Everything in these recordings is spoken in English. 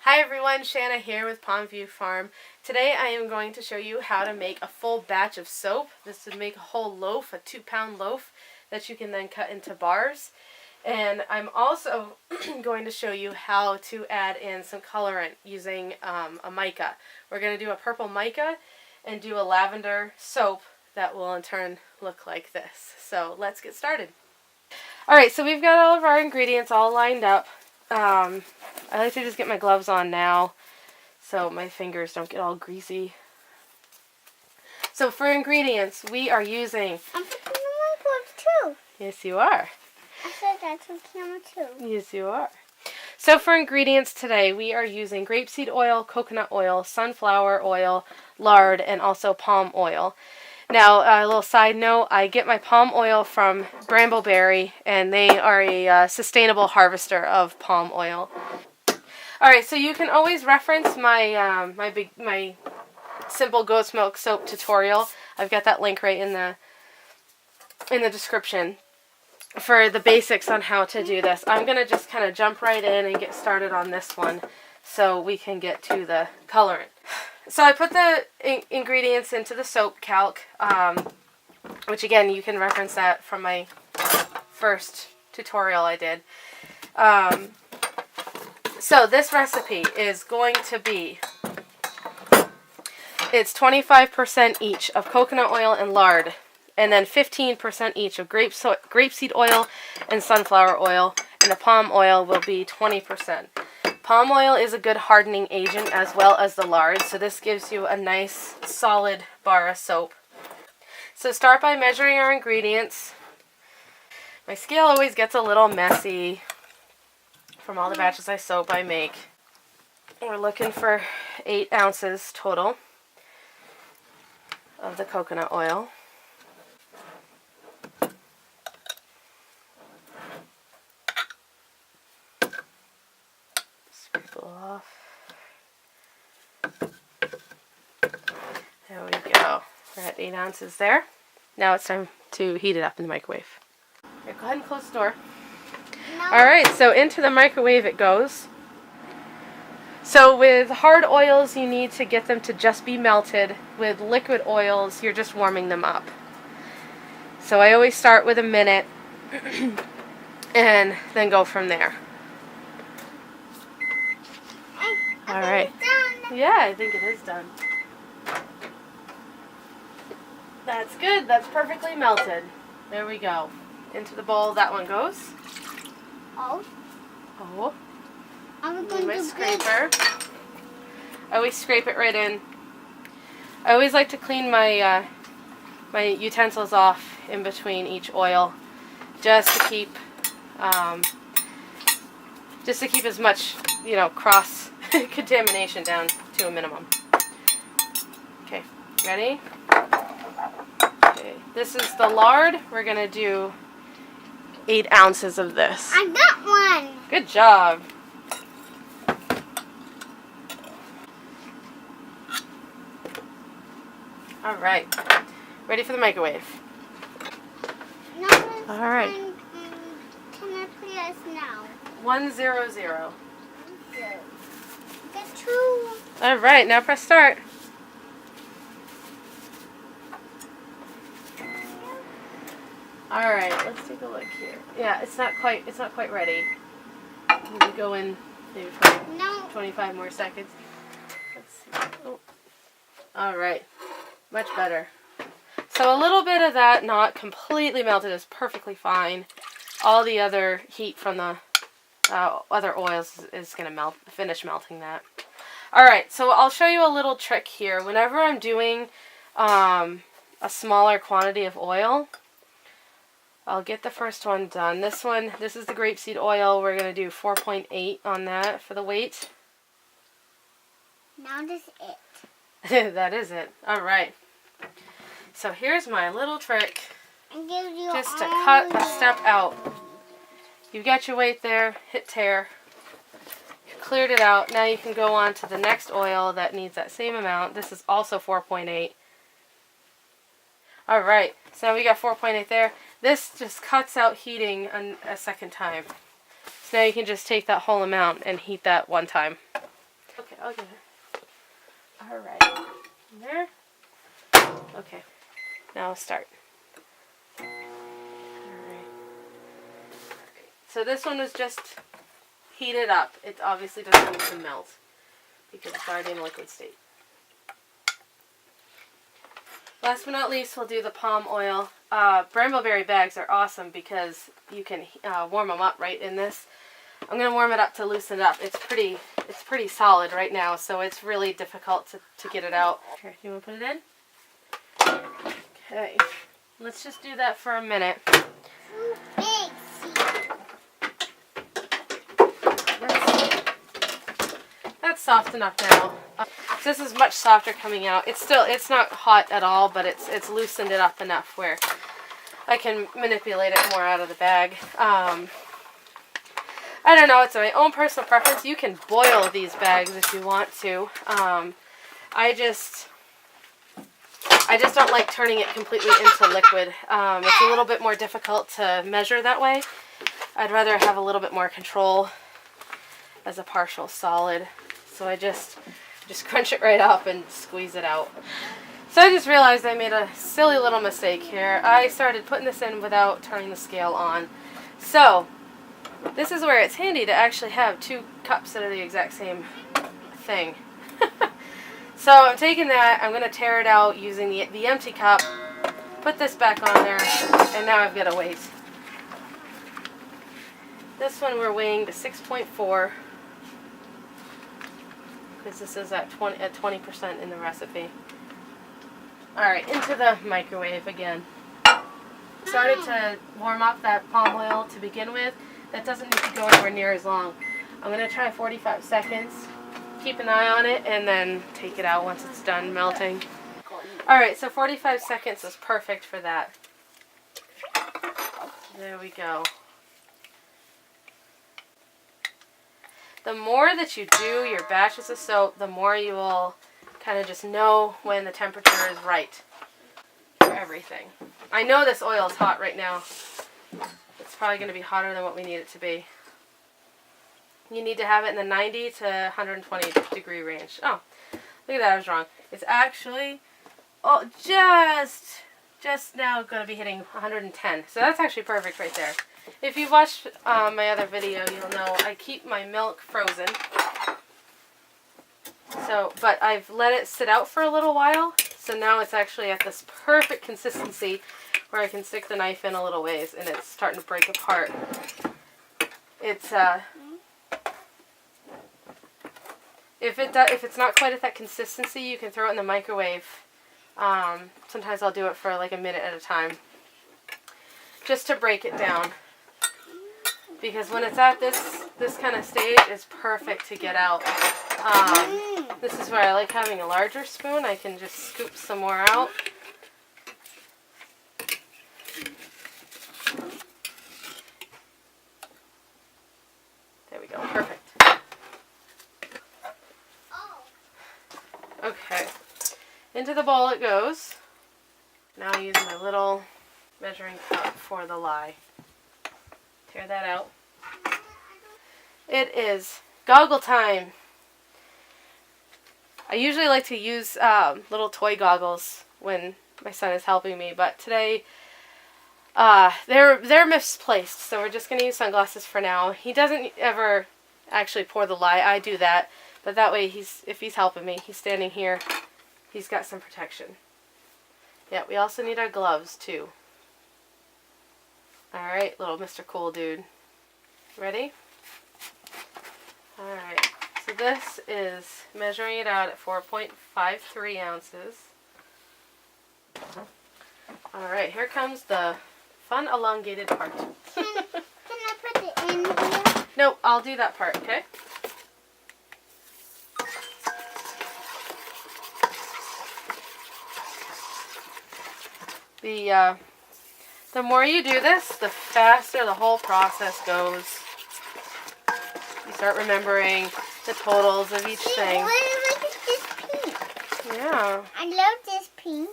Hi everyone, Shanna here with Pondview Farm. Today I am going to show you how to make a full batch of soap. This would make a whole loaf, a 2-pound loaf that you can then cut into bars. And I'm also going to show you how to add in some colorant using a mica. We're going to do a purple mica and do a lavender soap that will in turn look like this. So let's get started. Alright, so we've got all of our ingredients all lined up. I like to just get my gloves on now so my fingers don't get all greasy. So for ingredients, we are using... I'm putting on my gloves too. Yes, you are. I said that's on camera too. Yes, you are. So for ingredients today, we are using grapeseed oil, coconut oil, sunflower oil, lard, and also palm oil. Now, a little side note, I get my palm oil from Brambleberry, and they are a sustainable harvester of palm oil. Alright, so you can always reference my my simple goat's milk soap tutorial. I've got that link right in the description for the basics on how to do this. I'm going to just kind of jump right in and get started on this one so we can get to the colorant. So I put the ingredients into the soap calc, which again, you can reference that from my first tutorial I did. So this recipe is going to be, it's 25% each of coconut oil and lard, and then 15% each of grapeseed oil and sunflower oil, and the palm oil will be 20%. Palm oil is a good hardening agent as well as the lard, so this gives you a nice solid bar of soap. So start by measuring our ingredients. My scale always gets a little messy from all the batches of soap I make. We're looking for 8 ounces total of the coconut oil. Off. There we go. We're at 8 ounces there. Now it's time to heat it up in the microwave. Right, go ahead and close the door. No. Alright, so into the microwave it goes. So with hard oils, you need to get them to just be melted. With liquid oils, you're just warming them up. So I always start with a minute and then go from there. Alright. Yeah, I think it is done. That's good. That's perfectly melted. There we go. Into the bowl that one goes. Oh. Oh. I'm going my to scraper. I always scrape it right in. I always like to clean my my utensils off in between each oil, just to keep as much, cross contamination down to a minimum. Okay, ready? Okay, this is the lard. We're going to do 8 ounces of this. I got one. Good job. All right, ready for the microwave. No, all right. Can I press now? 100. Good. Get 2. All right, now press start. All right, let's take a look here. Yeah, it's not quite ready. Maybe go in maybe 25 more seconds. Let's see. Oh. All right, much better. So a little bit of that, not completely melted, is perfectly fine. All the other heat from the other oils is going to finish melting that. Alright, so I'll show you a little trick here. Whenever I'm doing a smaller quantity of oil, I'll get the first one done. This is the grapeseed oil. We're going to do 4.8 on that for the weight. Now that's it. That is it. Alright. So here's my little trick. Just to cut a step out. You've got your weight there. Hit tare. You cleared it out. Now you can go on to the next oil that needs that same amount. This is also 4.8. Alright, so now we got 4.8 there. This just cuts out heating a second time. So now you can just take that whole amount and heat that one time. I'll get it. Alright. In there. Okay. Now start. Alright. So this one was just heated up. It obviously doesn't need to melt because it's already in a liquid state. Last but not least, we'll do the palm oil. Brambleberry bags are awesome because you can warm them up right in this. I'm going to warm it up to loosen it up. It's pretty solid right now, so it's really difficult to get it out. Here, you want to put it in? Okay. Let's just do that for a minute. That's soft enough now. This is much softer coming out. It's not hot at all, but it's loosened it up enough where I can manipulate it more out of the bag. I don't know, it's my own personal preference. You can boil these bags if you want to. I just don't like turning it completely into liquid. It's a little bit more difficult to measure that way. I'd rather have a little bit more control as a partial solid. So I just crunch it right up and squeeze it out. So I just realized I made a silly little mistake here. I started putting this in without turning the scale on. So this is where it's handy to actually have two cups that are the exact same thing. So I'm taking that, I'm going to tear it out using the empty cup, put this back on there, and now I've got to weight. This one we're weighing to 6.4. Because this is at 20% in the recipe. Alright, into the microwave again. Started to warm up that palm oil to begin with. That doesn't need to go anywhere near as long. I'm going to try 45 seconds. Keep an eye on it and then take it out once it's done melting. Alright, so 45 seconds is perfect for that. There we go. The more that you do your batches of soap, the more you will kind of just know when the temperature is right for everything. I know this oil is hot right now. It's probably going to be hotter than what we need it to be. You need to have it in the 90 to 120 degree range. Oh, look at that, I was wrong. It's actually just now going to be hitting 110. So that's actually perfect right there. If you've watched my other video, you'll know I keep my milk frozen. But I've let it sit out for a little while, so now it's actually at this perfect consistency where I can stick the knife in a little ways, and it's starting to break apart. It's if it's not quite at that consistency, you can throw it in the microwave. Sometimes I'll do it for like a minute at a time, just to break it down. Because when it's at this kind of stage, it's perfect to get out. This is where I like having a larger spoon. I can just scoop some more out. There we go, perfect. Okay, into the bowl it goes. Now I use my little measuring cup for the lye. Tear that out. It is goggle time. I usually like to use little toy goggles when my son is helping me, but today they're misplaced, so we're just going to use sunglasses for now. He doesn't ever actually pour the lye. I do that, but that way if he's helping me, he's standing here, he's got some protection. Yeah, we also need our gloves too. Alright, little Mr. Cool Dude. Ready? Alright, so this is measuring it out at 4.53 ounces. Alright, here comes the fun elongated part. Can I put it in here? Nope, I'll do that part, okay? The more you do this, the faster the whole process goes. You start remembering the totals of each thing. Look at this pink. Yeah. I love this pink.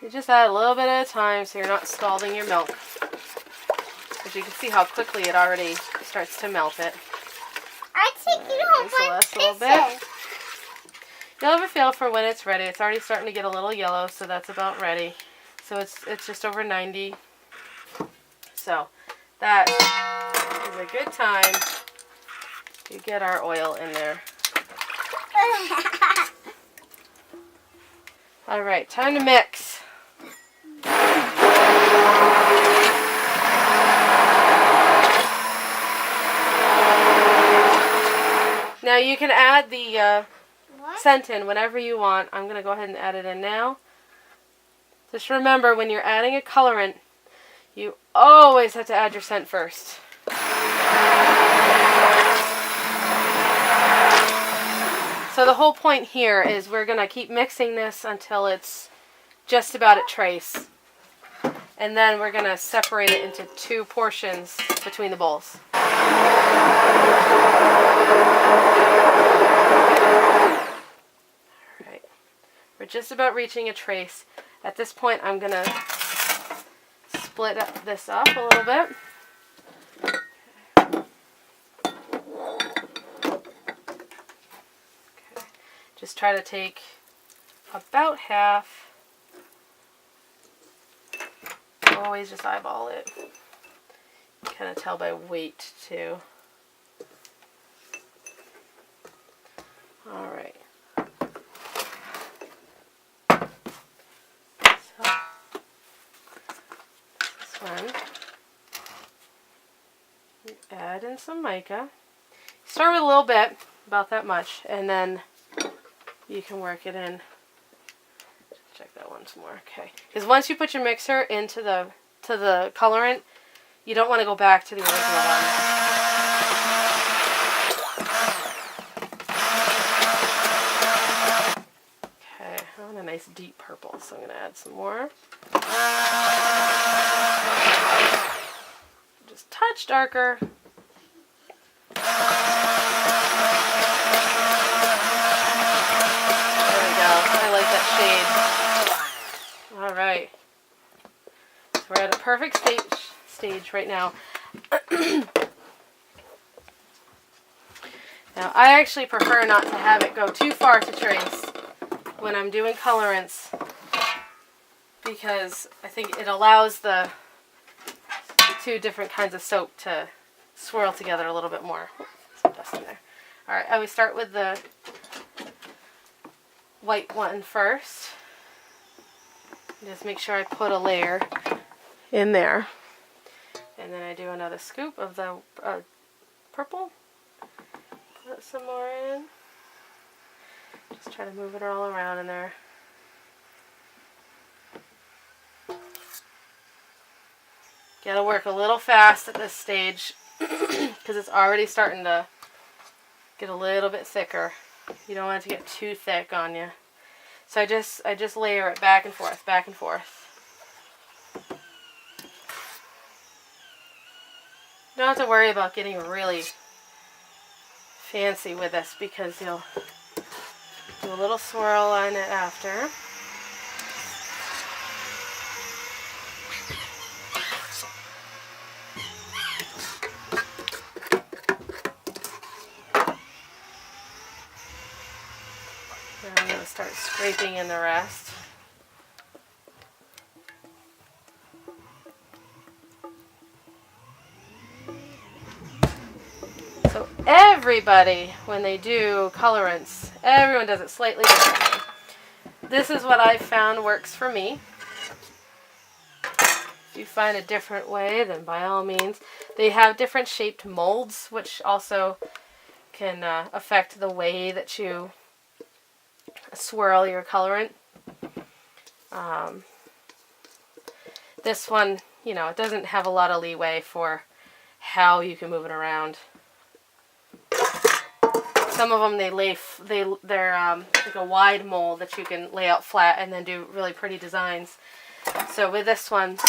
You just add a little bit at a time so you're not scalding your milk. As you can see how quickly it already starts to melt it. I take it home Just the my last little pieces. bit. You'll have a feel for when it's ready. It's already starting to get a little yellow, so that's about ready. So it's just over 90. So that is a good time to get our oil in there. All right, time to mix. Now you can add the scent in whenever you want. I'm going to go ahead and add it in now. Just remember, when you're adding a colorant, you always have to add your scent first. So the whole point here is we're going to keep mixing this until it's just about at trace. And then we're going to separate it into 2 portions between the bowls. Alright, we're just about reaching a trace. At this point, I'm going to split this up a little bit. Okay. Just try to take about half. Always just eyeball it. Kind of tell by weight too. All right. So this one, you add in some mica. Start with a little bit, about that much, and then you can work it in. Check that once more, okay? Because once you put your mixer into the colorant, you don't want to go back to the original one. Okay, I want a nice deep purple, so I'm going to add some more. Just a touch darker. There we go. I like that shade. All right. So we're at a perfect stage right now. Now, I actually prefer not to have it go too far to trace when I'm doing colorants, because I think it allows the 2 different kinds of soap to swirl together a little bit more. Some dust in there. All right, I would start with the white one first. Just make sure I put a layer in there. And then I do another scoop of the purple. Put some more in. Just try to move it all around in there. Gotta work a little fast at this stage because it's already starting to get a little bit thicker. You don't want it to get too thick on you. So I just layer it back and forth, back and forth. You don't have to worry about getting really fancy with this because you'll do a little swirl on it after. Now I'm going to start scraping in the rest. So everybody, when they do colorants, everyone does it slightly differently. This is what I've found works for me. If you find a different way, then by all means. They have different shaped molds, which also can affect the way that you swirl your colorant. This one, you know, it doesn't have a lot of leeway for how you can move it around. Some of them they're like a wide mold that you can lay out flat and then do really pretty designs. So with this one,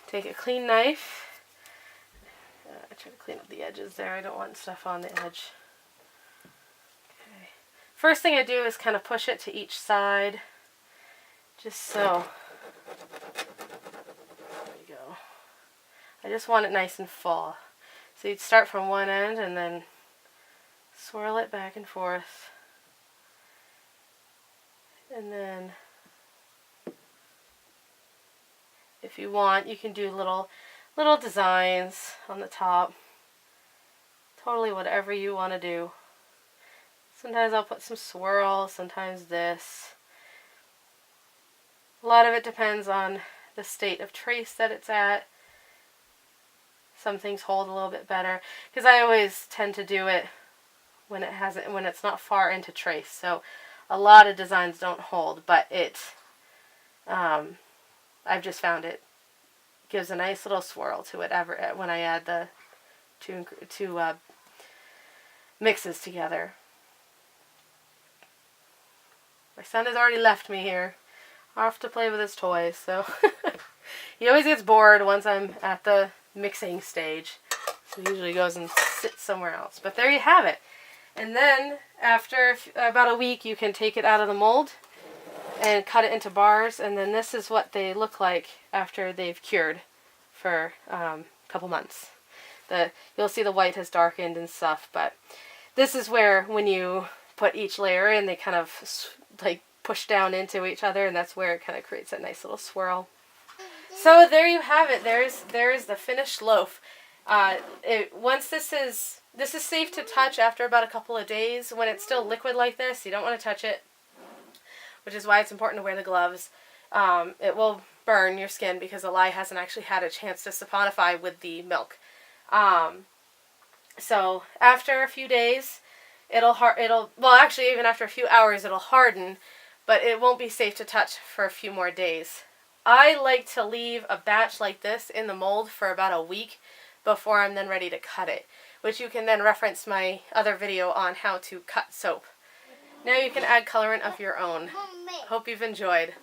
take a clean knife. I try to clean up the edges there. I don't want stuff on the edge. Okay. First thing I do is kind of push it to each side, just so. There we go. I just want it nice and full. So you'd start from one end and then swirl it back and forth. And then if you want, you can do little designs on the top. Totally whatever you want to do. Sometimes I'll put some swirl, sometimes this. A lot of it depends on the state of trace that it's at. Some things hold a little bit better because I always tend to do it when it's not far into trace. So a lot of designs don't hold, but I've just found it gives a nice little swirl to it when I add the two mixes together. My son has already left me here. Off to play with his toys, so he always gets bored once I'm at the mixing stage. So he usually goes and sits somewhere else. But there you have it. And then after about a week, you can take it out of the mold and cut it into bars. And then this is what they look like after they've cured for a couple months. You'll see the white has darkened and stuff, but this is where when you put each layer in, they kind of like push down into each other, and that's where it kind of creates that nice little swirl. So there you have it. There's the finished loaf. Once this is safe to touch after about a couple of days. When it's still liquid like this, you don't want to touch it, which is why it's important to wear the gloves. It will burn your skin because the lye hasn't actually had a chance to saponify with the milk. So after a few days, actually even after a few hours it'll harden, but it won't be safe to touch for a few more days. I like to leave a batch like this in the mold for about a week before I'm then ready to cut it, which you can then reference my other video on how to cut soap. Now you can add colorant of your own. Hope you've enjoyed.